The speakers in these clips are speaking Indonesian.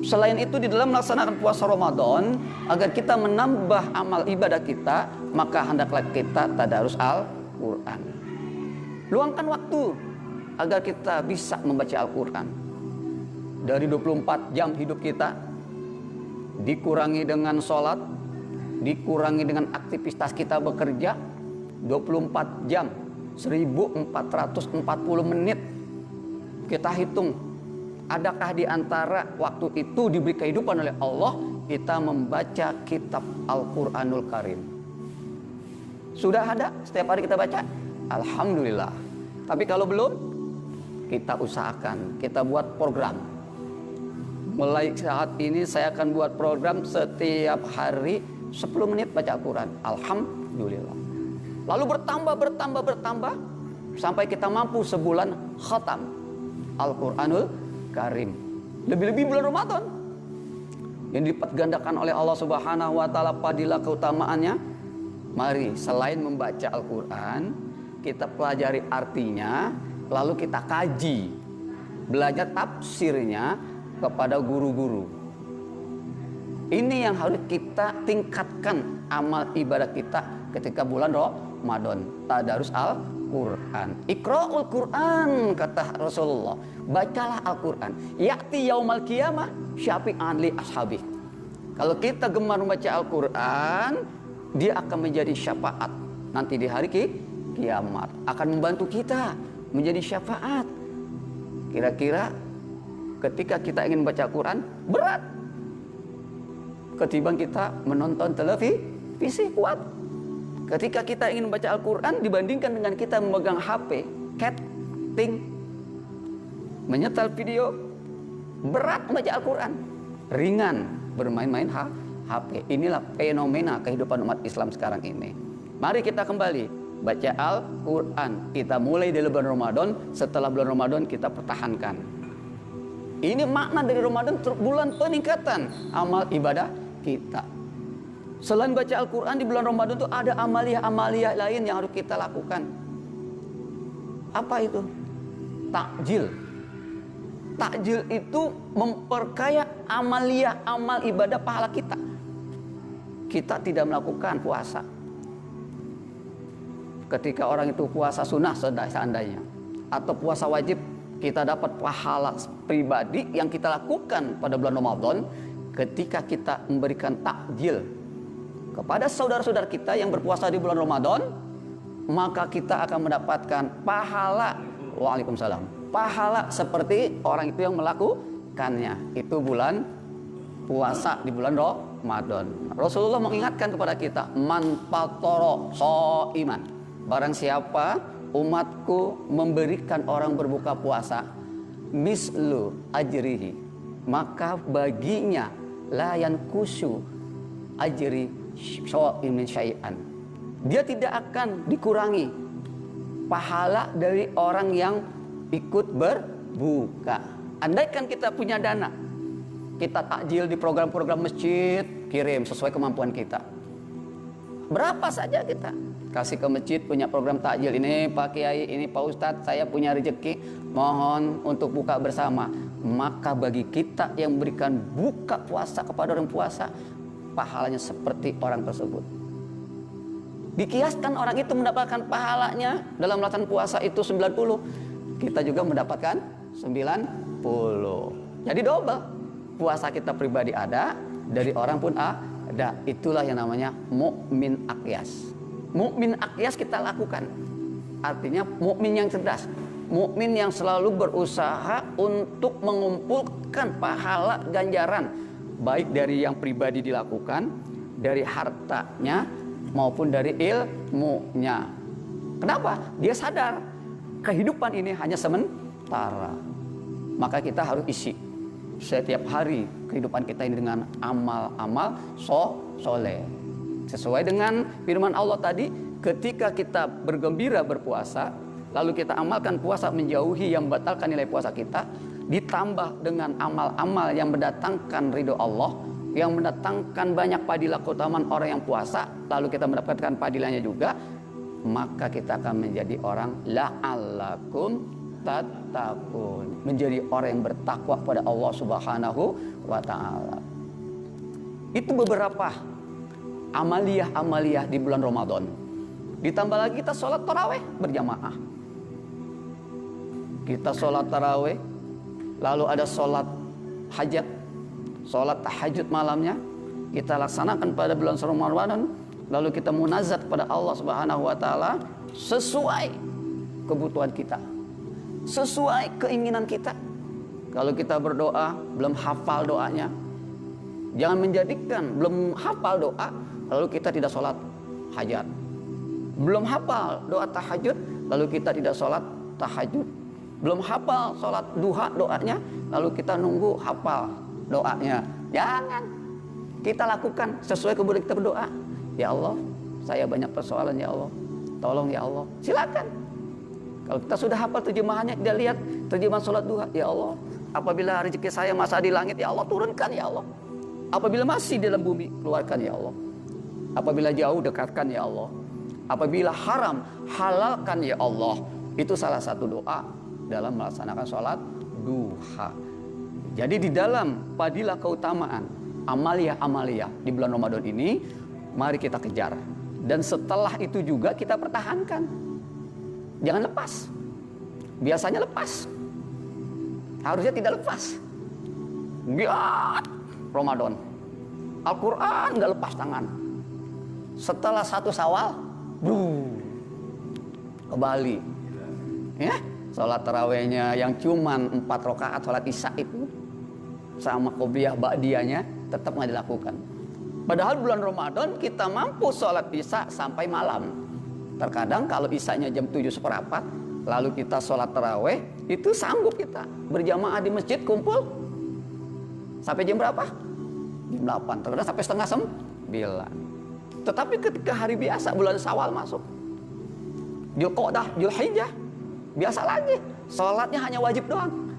Selain itu, di dalam melaksanakan puasa Ramadan, agar kita menambah amal ibadah kita, maka hendaklah kita tadarus Al-Quran. Luangkan waktu agar kita bisa membaca Al-Quran. Dari 24 jam hidup kita, dikurangi dengan sholat, dikurangi dengan aktivitas kita bekerja, 24 jam, 1440 menit. Kita hitung, adakah di antara waktu itu diberi kehidupan oleh Allah, kita membaca kitab Al-Quranul Karim? Sudah ada setiap hari kita baca? Alhamdulillah. Tapi kalau belum, kita usahakan, kita buat program. Mulai saat ini saya akan buat program setiap hari 10 menit baca Al-Quran. Alhamdulillah. Lalu bertambah sampai kita mampu sebulan khatam Al-Quranul Karim. Lebih-lebih bulan Ramadan yang dilipat gandakan oleh Allah Subhanahu wa taala fadilah keutamaannya. Mari selain membaca Al-Quran, kita pelajari artinya, lalu kita kaji, belajar tafsirnya kepada guru-guru. Ini yang harus kita tingkatkan amal ibadah kita ketika bulan Ramadan. Tadarus Al-Quran. Iqra'ul Quran, kata Rasulullah. Bacalah Al-Quran. Ya'ti yaumal qiyamah syafi'an li ashabih. Kalau kita gemar membaca Al-Quran, dia akan menjadi syafaat nanti di hari kiamat. Akan membantu kita menjadi syafaat. Kira-kira ketika kita ingin membaca Al-Quran, berat ketimbang kita menonton televisi kuat. Ketika kita ingin membaca Al-Quran dibandingkan dengan kita memegang HP, chatting, menyetel video, berat membaca Al-Quran, ringan bermain-main HP. Inilah fenomena kehidupan umat Islam sekarang ini. Mari kita kembali baca Al-Quran. Kita mulai dari bulan Ramadan, setelah bulan Ramadan kita pertahankan. Ini makna dari Ramadan, bulan peningkatan amal ibadah kita. Selain baca Al-Quran di bulan Ramadan itu ada amalia-amalia lain yang harus kita lakukan. Apa itu? Takjil. Takjil itu memperkaya amalia, amal ibadah pahala kita. Kita tidak melakukan puasa. Ketika orang itu puasa sunnah seandainya, atau puasa wajib, kita dapat pahala pribadi yang kita lakukan pada bulan Ramadan ketika kita memberikan takjil kepada saudara-saudara kita yang berpuasa di bulan Ramadan, maka kita akan mendapatkan pahala. Waalaikumsalam. Pahala seperti orang itu yang melakukannya. Itu bulan puasa di bulan Ramadan. Rasulullah mengingatkan kepada kita, man fatara shaiman. Barang siapa umatku memberikan orang berbuka puasa mislu ajrihi, maka baginya la yankusu ajri shaimin syai'an. Dia tidak akan dikurangi pahala dari orang yang ikut berbuka. Andaikan kita punya dana, kita takjil di program-program masjid, kirim sesuai kemampuan kita. Berapa saja kita kasih ke masjid, punya program takjil ini Pak Kiai, ini Pak Ustadz, saya punya rezeki, mohon untuk buka bersama. Maka bagi kita yang memberikan buka puasa kepada orang puasa, pahalanya seperti orang tersebut. Dikiaskan orang itu mendapatkan pahalanya dalam melaksanakan puasa itu 90, kita juga mendapatkan 90. Jadi double. Puasa kita pribadi ada, dari orang pun ada. Itulah yang namanya mukmin akyas. Mukmin akyas kita lakukan. Artinya mukmin yang cerdas, mukmin yang selalu berusaha untuk mengumpulkan pahala ganjaran, baik dari yang pribadi dilakukan, dari hartanya maupun dari ilmunya. Kenapa? Dia sadar kehidupan ini hanya sementara. Maka kita harus isi setiap hari kehidupan kita ini dengan amal-amal soleh. Sesuai dengan firman Allah tadi, ketika kita bergembira berpuasa, lalu kita amalkan puasa menjauhi yang membatalkan nilai puasa kita, ditambah dengan amal-amal yang mendatangkan ridho Allah, yang mendatangkan banyak padilah keutamaan orang yang puasa, lalu kita mendapatkan padilahnya juga, maka kita akan menjadi orang la'allakum tattaqun. Menjadi orang yang bertakwa kepada Allah Subhanahu wa taala. Itu beberapa amaliyah-amaliyah di bulan Ramadan. Ditambah lagi kita sholat tarawih berjamaah. Kita sholat tarawih, lalu ada sholat hajat, sholat tahajud malamnya kita laksanakan pada bulan Ramadan. Lalu kita munazat kepada Allah Subhanahu wa taala sesuai kebutuhan kita, sesuai keinginan kita. Kalau kita berdoa belum hafal doanya, jangan menjadikan belum hafal doa lalu kita tidak sholat hajat. Belum hafal doa tahajud lalu kita tidak sholat tahajud. Belum hafal sholat duha doanya lalu kita nunggu hafal doanya. Jangan, kita lakukan sesuai kebutuhan kita berdoa. Ya Allah, saya banyak persoalan ya Allah, tolong ya Allah. Silakan. Kalau kita sudah hafal terjemahannya, kita lihat terjemahan sholat duha. Ya Allah, apabila rezeki saya masa di langit, ya Allah turunkan ya Allah. Apabila masih dalam bumi, keluarkan ya Allah. Apabila jauh, dekatkan ya Allah. Apabila haram, halalkan ya Allah. Itu salah satu doa dalam melaksanakan sholat duha. Jadi di dalam padilah keutamaan amaliyah-amaliyah di bulan Ramadan ini, mari kita kejar. Dan setelah itu juga kita pertahankan. Jangan lepas. Biasanya lepas. Harusnya tidak lepas. Giat Ramadan. Al-Quran nggak lepas tangan. Setelah 1 Syawal, ke Bali. Ya, sholat tarawihnya yang cuman 4 rakaat sholat isya itu sama qobliyah ba'diyahnya tetap nggak dilakukan. Padahal bulan Ramadan kita mampu sholat isya sampai malam. Terkadang kalau isyanya jam 7:15, lalu kita sholat tarawih, itu sanggup kita berjamaah di masjid kumpul sampai jam berapa? Jam 8, terkadang sampai setengah 9. Tetapi ketika hari biasa bulan Syawal masuk, Dzulqa'dah, Dzulhijjah, biasa lagi. Sholatnya hanya wajib doang.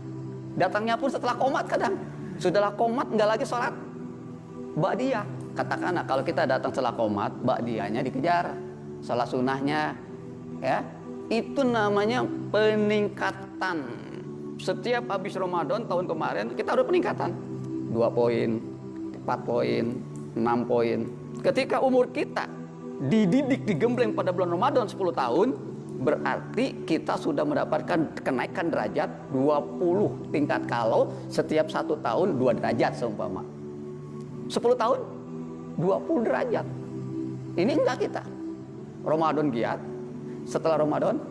Datangnya pun setelah qomat kadang. Sudahlah qomat nggak lagi sholat ba'diyah. Katakanlah kalau kita datang setelah qomat, ba'diyahnya dikejar. Sholat sunnahnya, ya, itu namanya peningkatan. Setiap habis Ramadan tahun kemarin kita ada peningkatan 2 poin, 4 poin, 6 poin. Ketika umur kita dididik, digembleng pada bulan Ramadan 10 tahun, berarti kita sudah mendapatkan kenaikan derajat 20 tingkat. Kalau setiap 1 tahun 2 derajat seumpama 10 tahun 20 derajat. Ini enggak kita. Ramadan giat, setelah Ramadan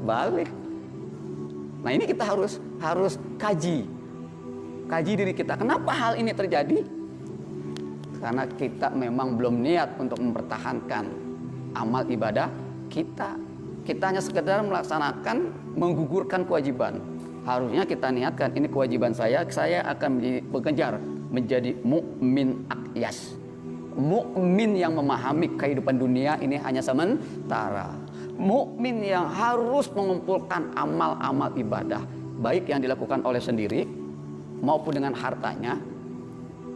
balik. Nah, ini kita harus kaji diri kita. Kenapa hal ini terjadi? Karena kita memang belum niat untuk mempertahankan amal ibadah kita. Kita hanya sekedar melaksanakan, menggugurkan kewajiban. Harusnya kita niatkan, ini kewajiban saya akan bekerja menjadi mukmin akyas. Mukmin yang memahami kehidupan dunia ini hanya sementara. Mukmin yang harus mengumpulkan amal-amal ibadah, baik yang dilakukan oleh sendiri maupun dengan hartanya,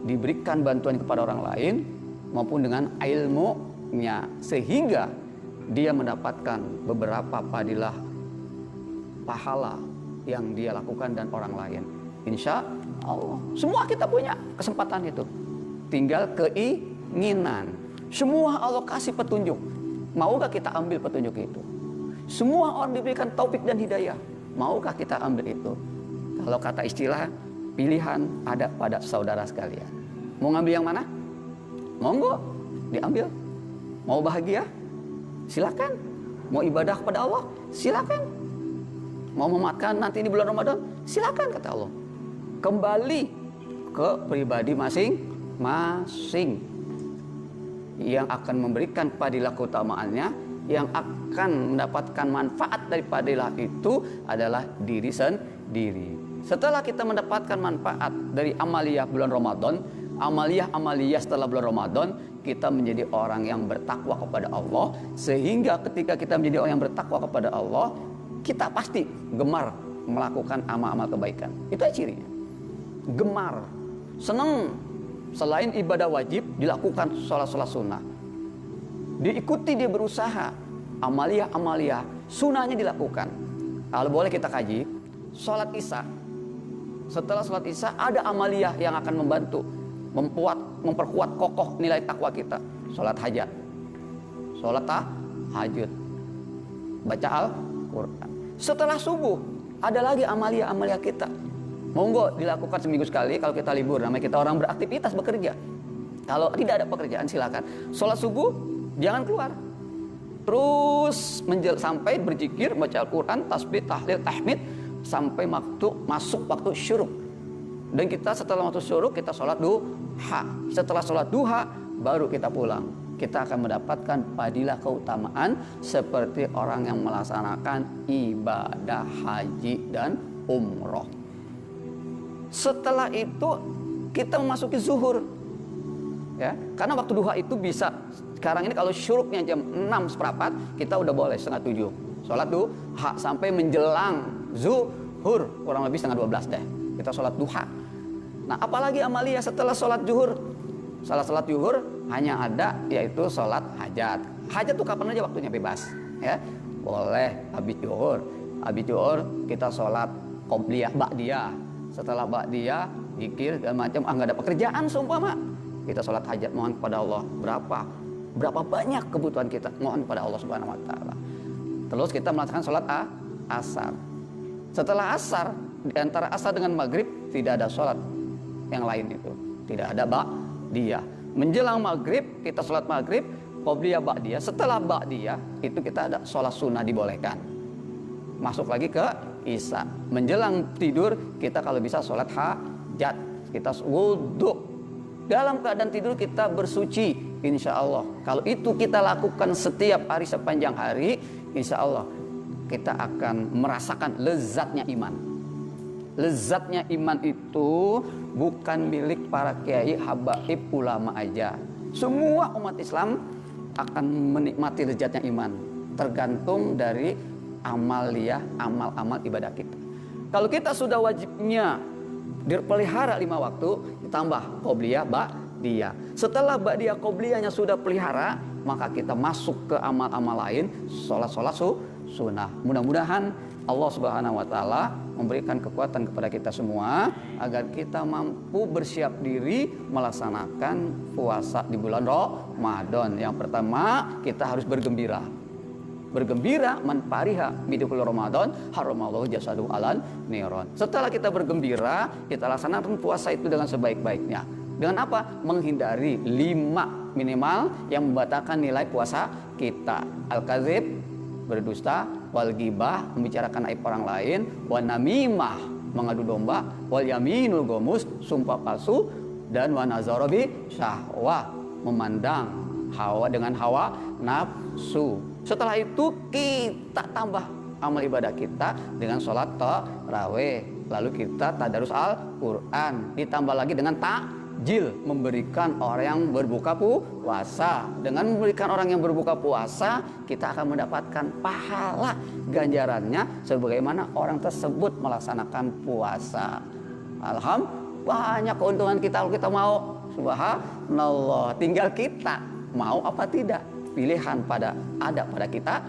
diberikan bantuan kepada orang lain maupun dengan ilmunya, sehingga dia mendapatkan beberapa padilah pahala yang dia lakukan dan orang lain. Insya Allah semua kita punya kesempatan itu, tinggal keinginan. Semua Allah kasih petunjuk, maukah kita ambil petunjuk itu? Semua orang diberikan taufik dan hidayah, maukah kita ambil itu? Kalau kata istilah, pilihan ada pada saudara sekalian. Mau ngambil yang mana? Monggo, diambil. Mau bahagia? Silakan. Mau ibadah kepada Allah? Silakan. Mau memakan nanti di bulan Ramadan? Silakan, kata Allah. Kembali ke pribadi masing-masing. Yang akan memberikan padilah keutamaannya, yang akan mendapatkan manfaat dari padilah itu adalah diri sendiri. Setelah kita mendapatkan manfaat dari amaliyah bulan Ramadan, amaliyah setelah bulan Ramadan, kita menjadi orang yang bertakwa kepada Allah. Sehingga ketika kita menjadi orang yang bertakwa kepada Allah, kita pasti gemar melakukan amal-amal kebaikan. Itu cirinya. Gemar, senang. Selain ibadah wajib, dilakukan sholat-sholat sunnah. Diikuti, dia berusaha amaliyah-amaliyah sunahnya dilakukan. Kalau boleh kita kaji, sholat isya. Setelah sholat isya ada amaliyah yang akan membantu, memperkuat kokoh nilai takwa kita. Sholat hajat, sholat tahajud, baca Al-Quran. Setelah subuh ada lagi amaliyah kita. Monggo dilakukan seminggu sekali kalau kita libur. Namanya kita orang beraktivitas, bekerja. Kalau tidak ada pekerjaan silakan. Sholat subuh jangan keluar. Terus sampai berzikir, baca Al-Quran, tasbih, tahlil, tahmid sampai masuk waktu syuruk. Dan kita setelah waktu syuruk kita sholat duha. Setelah sholat duha baru kita pulang. Kita akan mendapatkan fadilah keutamaan seperti orang yang melaksanakan ibadah haji dan umroh. Setelah itu kita memasuki zuhur. Ya, karena waktu duha itu bisa, sekarang ini kalau syuruknya jam 6:15, kita udah boleh 6:30 sholat duha sampai menjelang zuhur, kurang lebih 11:30 deh kita sholat duha. Nah, apalagi amaliyah setelah sholat zuhur? Salah sholat zuhur hanya ada yaitu sholat hajat. Hajat tuh kapan aja waktunya, bebas ya, boleh habis zuhur kita sholat qobliyah ba'diyah. Setelah ba'diyah zikir dan macam, nggak ada pekerjaan seumpama, kita sholat hajat, mohon kepada Allah. Berapa banyak kebutuhan kita, mohon kepada Allah Subhanahu wa taala. Terus kita melaksanakan sholat asar. Setelah asar, di antara asar dengan maghrib tidak ada sholat yang lain itu, tidak ada ba'diyah. Menjelang maghrib kita sholat maghrib, qobliyah ba'diyah. Setelah ba'diyah itu kita ada sholat sunnah dibolehkan. Masuk lagi ke isya. Menjelang tidur kita kalau bisa sholat hajat, kita wudhu. Dalam keadaan tidur kita bersuci, insya Allah. Kalau itu kita lakukan setiap hari sepanjang hari, insya Allah kita akan merasakan lezatnya iman. Lezatnya iman itu bukan milik para kiai, habaib, ulama aja. Semua umat Islam akan menikmati lezatnya iman. Tergantung dari amaliyah, amal-amal ibadah kita. Kalau kita sudah wajibnya dipelihara 5 waktu, ditambah qobliyah ba'diyah. Setelah ba'diyah qobliyahnya sudah pelihara, maka kita masuk ke amal-amal lain, sholat-sholat sunnah. Mudah-mudahan Allah Subhanahu wa taala memberikan kekuatan kepada kita semua agar kita mampu bersiap diri melaksanakan puasa di bulan Ramadan. Yang pertama, kita harus bergembira. Bergembira man fariha bidkhul Ramadan haramallahu jasadu alan niron. Setelah kita bergembira, kita laksanakan puasa itu dengan sebaik-baiknya. Dengan apa? Menghindari 5 minimal yang membatalkan nilai puasa kita. Al-kadzib, berdusta, wal ghibah, membicarakan aib orang lain, wan namimah, mengadu domba, wal yaminul gomus, sumpah palsu, dan wan nazara bi syahwah, memandang hawa dengan hawa nafsu. Setelah itu kita tambah amal ibadah kita dengan sholat tarawih, lalu kita tadarus Al-Quran, ditambah lagi dengan takjil, memberikan orang yang berbuka puasa. Dengan memberikan orang yang berbuka puasa, kita akan mendapatkan pahala ganjarannya sebagaimana orang tersebut melaksanakan puasa. Alhamdulillah, banyak keuntungan kita kalau kita mau. Subhanallah, tinggal kita mau apa tidak. Pilihan ada pada kita.